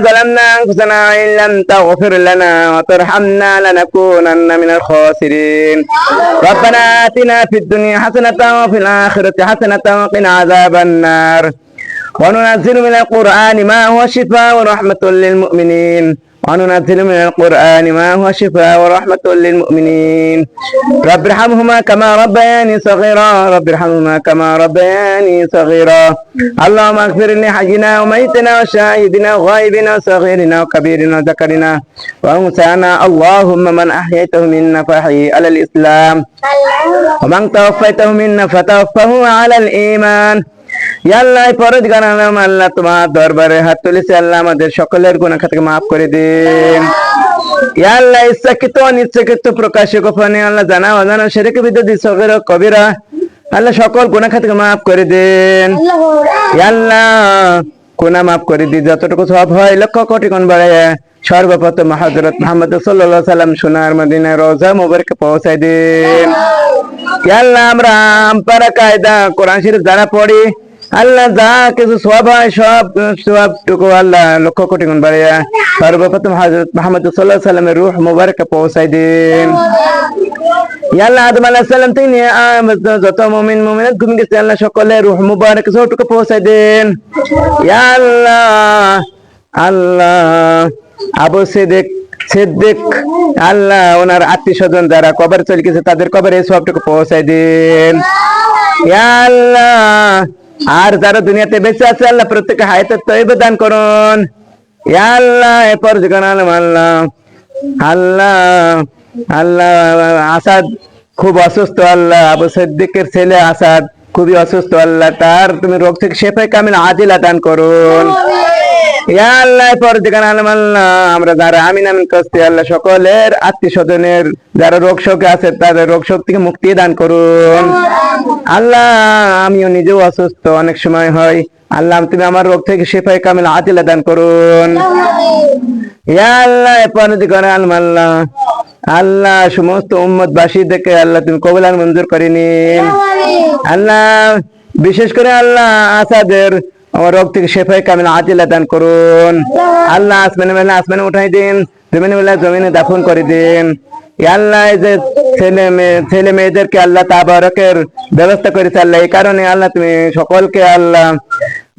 ظلمنا أنفسنا إن لم تغفر لنا وترحمنا لنكونن من الخاسرين ربنا آتنا في الدنيا حسنة وفي الآخرة حسنة وقنا عذاب النار وننزل من القرآن ما هو شفاء ورحمة للمؤمنين وننزل من القرآن ما هو شفاء ورحمة للمؤمنين رب ارحمهما كما ربياني صغيرا رب ارحمهما كما ربياني صغيرا اللهم اغفر لحينا وميتنا وشاهدنا وغائبنا وصغيرنا وكبيرنا وذكرنا وأنثانا اللهم من أحييته منا فأحيي على الإسلام ومن توفيته منا فتوفه على الإيمان আল্লাহ পরদিগার আলম আল্লাহ তোমার দরবারে হাত তুলেছি আল্লাহ আমাদের সকলের গুনাহ খাতাকে মাফ করে দিন ইয়া আল্লাহ ইচ্ছাকৃত অনিচ্ছাকৃত প্রকাশ্য গোপনে আল্লাহ জানা অজানা শিরক বিদআত সগীরা কবিরা আল্লাহ সকল গুনাহ খাতাকে মাফ করে দিন ইয়া আল্লাহ গুনাহ মাফ করে দিন যতটুকু সওয়াব হয় লক্ষ কোটি গুণ বাড়ায় সর্বপ্রথম হযরত মুহাম্মদ সাল্লাল্লাহু আলাইহি সাল্লাম সোনার মদিনার রওজা মুবারকে পৌঁছায় দিন ইয়া আল্লাহ আমরা আমপারা কায়দা কোরআন শরীফ যারা পড়ি আল্লাহ যা কিছু সওয়াব হয় সব সওয়াবটুকু আল্লাহ লক্ষ কোটি গুণ বাড়ায়া সর্বপ্রথম হযরত মুহাম্মদ সাল্লাল্লাহু আলাইহি সাল্লামের রূহ মুবারকে পৌঁছায় দিন ইয়া আল্লাহ আদম আলাইহিস সালাম থেকে যত মুমিন মুমিনাত ঘুম গেছে আল্লাহ সকলের রূহ মুবারক সবটুকু পৌঁছায় দিন ইয়া আল্লাহ আল্লাহ আবু সিদ্দিক আল্লাহ ওনার আত্মীয় স্বজন যারা কবর চলে গেছে তাদের কবরে সবটুকু পৌঁছায় দিন ইয়া আল্লাহ আর যারা দুনিয়াতে বেঁচে আছে আল্লাহ প্রত্যেককে হায়াতুত তয়্যিবা দান করুন ইয়া আল্লাহ এরপর যখন আল্লাহ আল্লাহ আল্লাহ আসাদ খুব অসুস্থ আল্লাহ আবু সিদ্দিকের ছেলে আসাদ খুবই অসুস্থ আল্লাহ তার তুমি রোগ থেকে শিফা কামিল আজিলা দান করুন ইয়া আল্লাহ এরপর যখন আল্লাহ আমরা যারা আমিন আমিন করছি আল্লাহ সকলের আত্মীয় স্বজনের যারা রোগ শোকে আছে তাদের রোগ শোক থেকে মুক্তি দান করুন আল্লাহ আমিও নিজেও অসুস্থ অনেক সময় হয় আল্লাহ তুমি আমার রোগ থেকে শিফা কামিল আজিলা দান করুন ইয়া আল্লাহ এরপর যখন আল্লাহ আল্লাহ সমস্ত উম্মতবাসী থেকে আল্লাহ তুমি কবুল আর মঞ্জুর করে নিন আল্লাহ বিশেষ করে আল্লাহ আসাদের আমার রোগ থেকে শিফা কামিল আজিলা দান করুন আল্লাহ আসমানে উঠাই দিন জমিনে জমিনে দাফন করে দিন ইয়া আল্লাহ এই যে ছেলে মেয়েদেরকে আল্লাহ তাবারকের ব্যবস্থা করেছে আল্লাহ এই কারণে আল্লাহ তুমি সকলকে আল্লাহ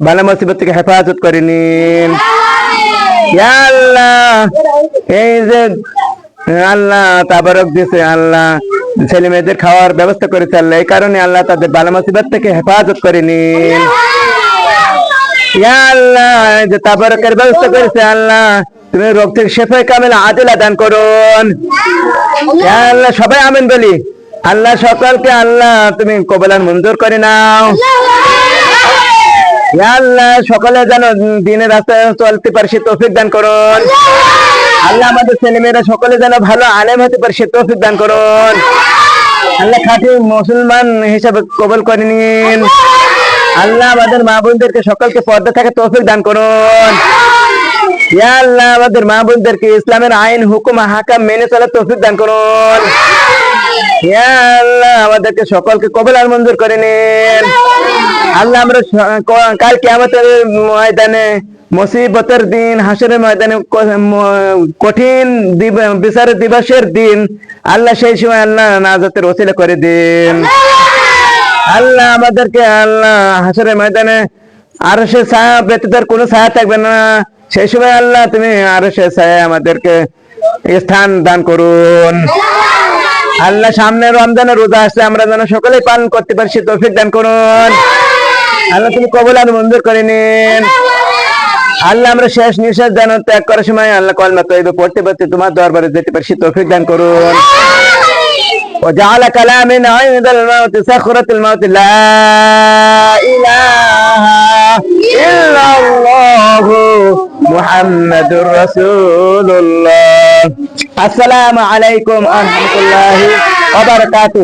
বালা মুসিবত থেকে হেফাজত করে নিন ইয়া আল্লাহ এই যে আল্লাহ তাবারক দিয়েছে আল্লাহ ছেলে মেয়েদের খাওয়ার ব্যবস্থা করেছে আল্লাহ এই কারণে আল্লাহ তাদের বালা মুসিবত থেকে হেফাজত করে নিন ইয়া আল্লাহ যে তাবারকের ব্যবস্থা করেছে আল্লাহ তুমি রোগ থেকে শিফা কামিল আজিলা দান করুন ইয়া আল্লাহ সবাই আমিন বলি আল্লাহ সকলকে আল্লাহ তুমি কবুল আর মঞ্জুর করে নাও ইয়া আল্লাহ সকলে যেন দ্বীনের রাস্তায় চলতে পারে সে তৌফিক দান করুন আল্লাহ আমাদের ছেলেমেয়েরা সকলে যেন ভালো আলেম হতে পারে সে তৌফিক দান করুন আল্লাহ খাঁটি মুসলমান হিসাবে কবুল করে নিন আল্লাহ আমাদের মা বোনদেরকে সকলকে পর্দা থেকে তৌফিক দান করুন ইয়া আল্লাহ আমাদের মা বোনদেরকে ইসলামের আইন হুকুম হাকাম মেনে চলার তৌফিক দান করুন ইয়া আল্লাহ আমাদেরকে সকলকে কবুল আর মঞ্জুর করে নিন আল্লাহ আমরা কাল কিয়ামতের ময়দানে মুসিবতের দিন হাসরের ময়দানে কঠিন বিচারের দিবসের দিন আল্লাহ সেই সময় আল্লাহ নাজাতের ওসিলা করে দিন আল্লাহ আমাদেরকে আল্লাহ হাসরের ময়দানে আরশের ছায়া ব্যতীত কোনো ছায়া থাকবে না সেই সময় আল্লাহ তুমি আরশের ছায়া আমাদেরকে স্থান দান করুন আল্লাহ সামনে রমজানের রোজা আসছে আমরা যেন সকলেই পালন করতে পারি সে তৌফিক দান করুন আল্লাহ তুমি কবুল আর মঞ্জুর করে নিন আল্লাহ আমরা শেষ নিঃশ্বাস যেন ত্যাগ করার সময় আল্লাহ কলমা তয়্যিবা পড়তে পড়তে তোমার দরবারে যেতে পারি সে তৌফিক দান করুন وجعل كلامنا عند الموت سخرة الموت لا إله إلا الله محمد رسول الله السلام عليكم ورحمة الله وبركاته